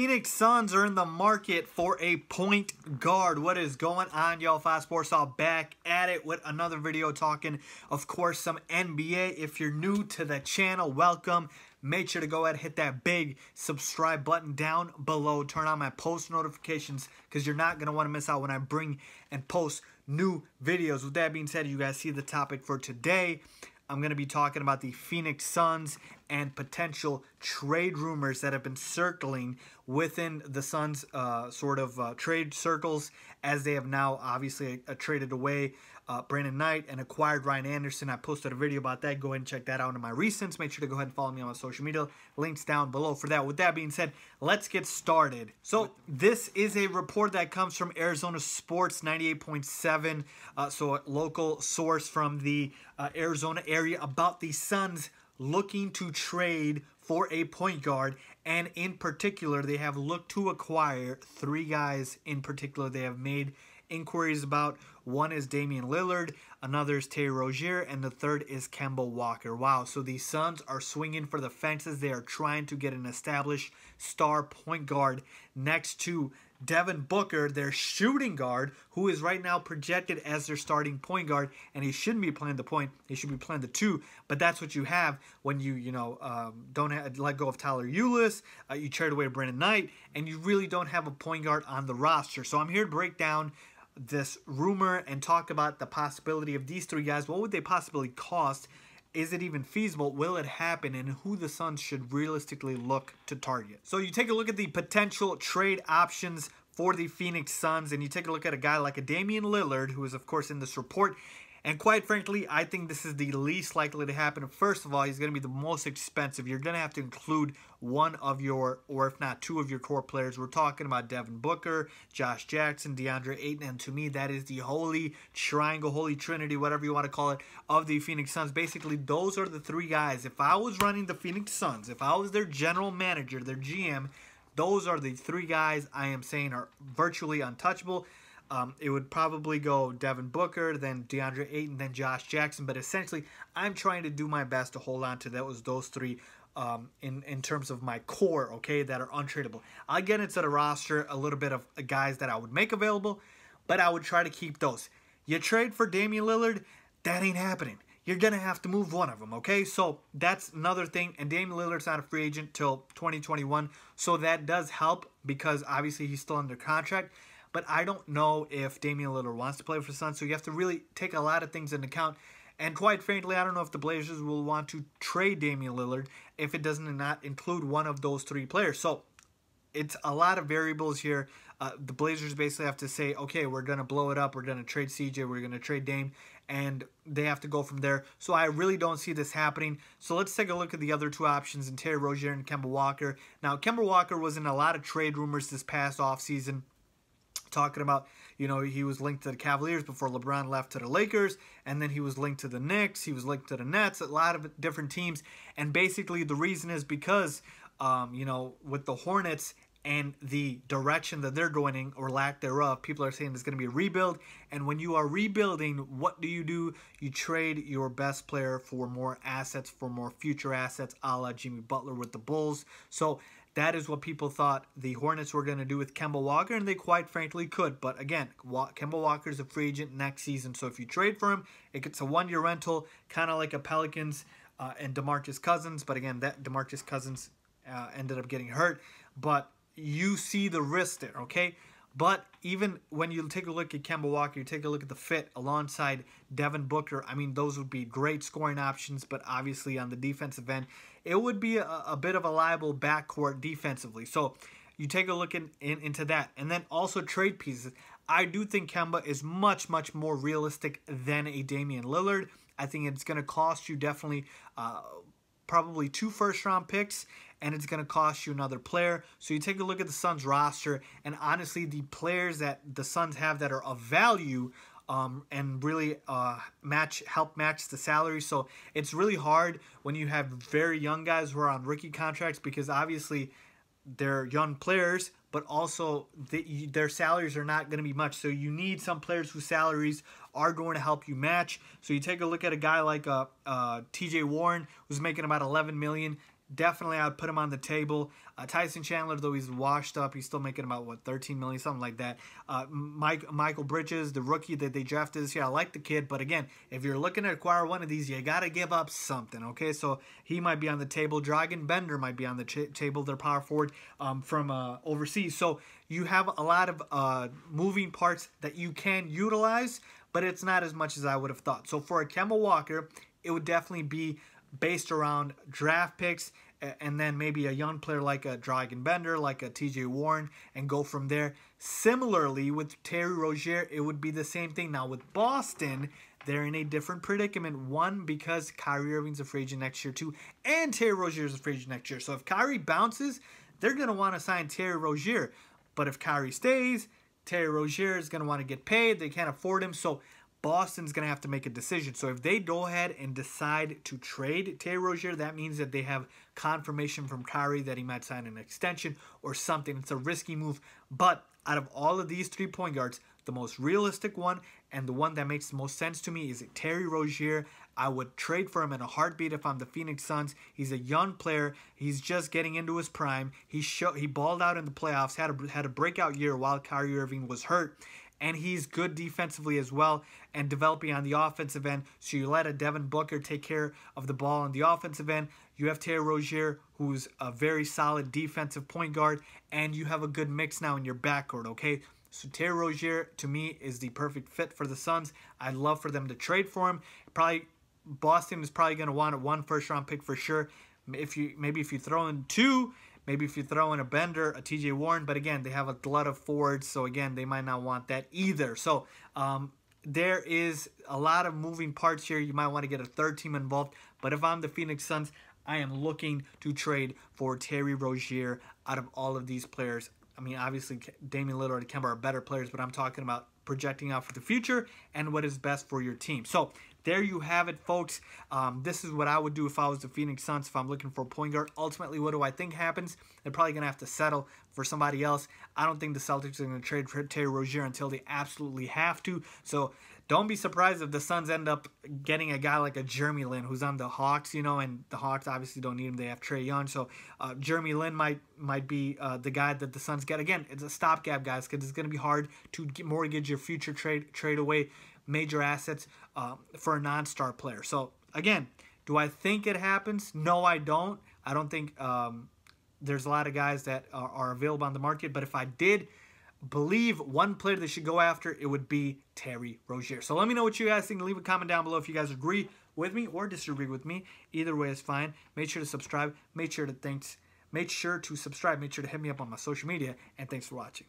Phoenix Suns are in the market for a point guard. What is going on, y'all? Fast Sports all back at it with another video talking, of course, some NBA. If you're new to the channel, welcome. Make sure to go ahead and hit that big subscribe button down below. Turn on my post notifications because you're not going to want to miss out when I bring and post new videos. With that being said, you guys see the topic for today. I'm going to be talking about the Phoenix Suns and potential trade rumors that have been circling within the Suns trade circles, as they have now obviously traded away Brandon Knight and acquired Ryan Anderson. I posted a video about that. Go ahead and check that out in my recents. Make sure to go ahead and follow me on my social media. Links down below for that. With that being said, let's get started. So this is a report that comes from Arizona Sports 98.7, so a local source from the Arizona area, about the Suns looking to trade for a point guard, and in particular they have looked to acquire three guys in particular they have made inquiries about. One is Damian Lillard, another is Rozier, and the third is Kemba Walker. Wow, so the Suns are swinging for the fences. They are trying to get an established star point guard next to Devin Booker, their shooting guard, who is right now projected as their starting point guard, and he shouldn't be playing the point. He should be playing the two, but that's what you have when you don't let go of Tyler Ulis, you trade away Brandon Knight, and you really don't have a point guard on the roster. So I'm here to break down this rumor and talk about the possibility of these three guys. What would they possibly cost? Is it even feasible? Will it happen? And who the Suns should realistically look to target? So you take a look at the potential trade options for the Phoenix Suns, and you take a look at a guy like a Damian Lillard, who is of course in this report. And quite frankly, I think this is the least likely to happen. First of all, he's going to be the most expensive. You're going to have to include one of your, or if not two of your core players. We're talking about Devin Booker, Josh Jackson, DeAndre Ayton, and to me, that is the holy triangle, holy trinity, whatever you want to call it, of the Phoenix Suns. Basically, those are the three guys. If I was running the Phoenix Suns, if I was their general manager, their GM, those are the three guys I am saying are virtually untouchable. It would probably go Devin Booker, then DeAndre Ayton, then Josh Jackson. But essentially, I'm trying to do my best to hold on to those three in terms of my core, okay, that are untradeable. I'll get into the roster a little bit of guys that I would make available, but I would try to keep those. You trade for Damian Lillard, that ain't happening. You're going to have to move one of them, okay? So that's another thing. And Damian Lillard's not a free agent till 2021, so that does help because obviously he's still under contract. But I don't know if Damian Lillard wants to play for the Suns, so you have to really take a lot of things into account. And quite frankly, I don't know if the Blazers will want to trade Damian Lillard if it doesn't not include one of those three players. So it's a lot of variables here. The Blazers basically have to say, okay, we're going to blow it up. We're going to trade CJ. We're going to trade Dame. And they have to go from there. So I really don't see this happening. So let's take a look at the other two options in Rozier and Kemba Walker. Now, Kemba Walker was in a lot of trade rumors this past offseason, talking about, he was linked to the Cavaliers before LeBron left to the Lakers, and then he was linked to the Knicks, he was linked to the Nets, a lot of different teams. And basically the reason is because, with the Hornets and the direction that they're going in, or lack thereof, people are saying there's going to be a rebuild. And when you are rebuilding, what do? You trade your best player for more assets, for more future assets, a la Jimmy Butler with the Bulls. So that is what people thought the Hornets were going to do with Kemba Walker, and they quite frankly could. But again, Kemba Walker is a free agent next season, so if you trade for him, it gets a one-year rental, kind of like a Pelicans and DeMarcus Cousins. But again, that DeMarcus Cousins ended up getting hurt. But you see the risk there, okay? But even when you take a look at Kemba Walker, you take a look at the fit alongside Devin Booker, I mean, those would be great scoring options, but obviously on the defensive end, it would be a bit of a liable backcourt defensively. So you take a look into that. And then also trade pieces. I do think Kemba is much, much more realistic than a Damian Lillard. I think it's going to cost you definitely probably 2 first-round picks, and it's going to cost you another player. So you take a look at the Suns roster, and honestly, the players that the Suns have that are of value and really help match the salary. So it's really hard when you have very young guys who are on rookie contracts, because obviously they're young players, but also their salaries are not going to be much. So you need some players whose salaries are going to help you match. So you take a look at a guy like TJ Warren, who's making about $11 million. definitely I would put him on the table. Tyson Chandler, though he's washed up, he's still making about, what, 13 million, something like that. Michael Bridges, the rookie that they drafted this year, I like the kid, but again, if you're looking to acquire one of these, you got to give up something, okay? So he might be on the table. Dragan Bender might be on the table. They're power forward from overseas. So you have a lot of moving parts that you can utilize, but it's not as much as I would have thought. So for a Kemba Walker, it would definitely be based around draft picks, and then maybe a young player like a Dragan Bender, like a TJ Warren, and go from there. Similarly, with Terry Rozier, it would be the same thing. Now, with Boston, they're in a different predicament. One, because Kyrie Irving's a free agent next year, too, and Terry Rozier is a free agent next year. So if Kyrie bounces, they're going to want to sign Terry Rozier. But if Kyrie stays, Terry Rozier is going to want to get paid. They can't afford him. So Boston's going to have to make a decision. So if they go ahead and decide to trade Terry Rozier, that means that they have confirmation from Kyrie that he might sign an extension or something. It's a risky move. But out of all of these 3 point guards, the most realistic one and the one that makes the most sense to me is Terry Rozier. I would trade for him in a heartbeat if I'm the Phoenix Suns. He's a young player. He's just getting into his prime. He balled out in the playoffs, had a breakout year while Kyrie Irving was hurt. And he's good defensively as well and developing on the offensive end. So you let a Devin Booker take care of the ball on the offensive end. You have Terry Rozier, who's a very solid defensive point guard. And you have a good mix now in your backcourt, okay? So Terry Rozier, to me, is the perfect fit for the Suns. I'd love for them to trade for him. Boston is probably going to want a 1 first-round pick for sure. Maybe if you throw in 2... Maybe if you throw in a Bender, a TJ Warren, but again, they have a lot of forwards, so again, they might not want that either. So there is a lot of moving parts here. You might want to get a third team involved, but if I'm the Phoenix Suns, I am looking to trade for Terry Rozier out of all of these players. I mean, obviously, Damian Lillard and Kemba are better players, but I'm talking about projecting out for the future and what is best for your team. So there you have it, folks. This is what I would do if I was the Phoenix Suns, if I'm looking for a point guard. Ultimately, what do I think happens? They're probably going to have to settle for somebody else. I don't think the Celtics are going to trade for Terry Rozier until they absolutely have to. So don't be surprised if the Suns end up getting a guy like a Jeremy Lin, who's on the Hawks, you know, and the Hawks obviously don't need him. They have Trae Young. So Jeremy Lin might be the guy that the Suns get. Again, it's a stopgap, guys, because it's going to be hard to mortgage your future trade away major assets for a non-star player. So again, do I think it happens? No, I don't. I don't think there's a lot of guys that are available on the market. But if I did believe one player they should go after, it would be Terry Rozier. So let me know what you guys think. Leave a comment down below if you guys agree with me or disagree with me. Either way is fine. Make sure to subscribe. Make sure to subscribe. Make sure to hit me up on my social media. And thanks for watching.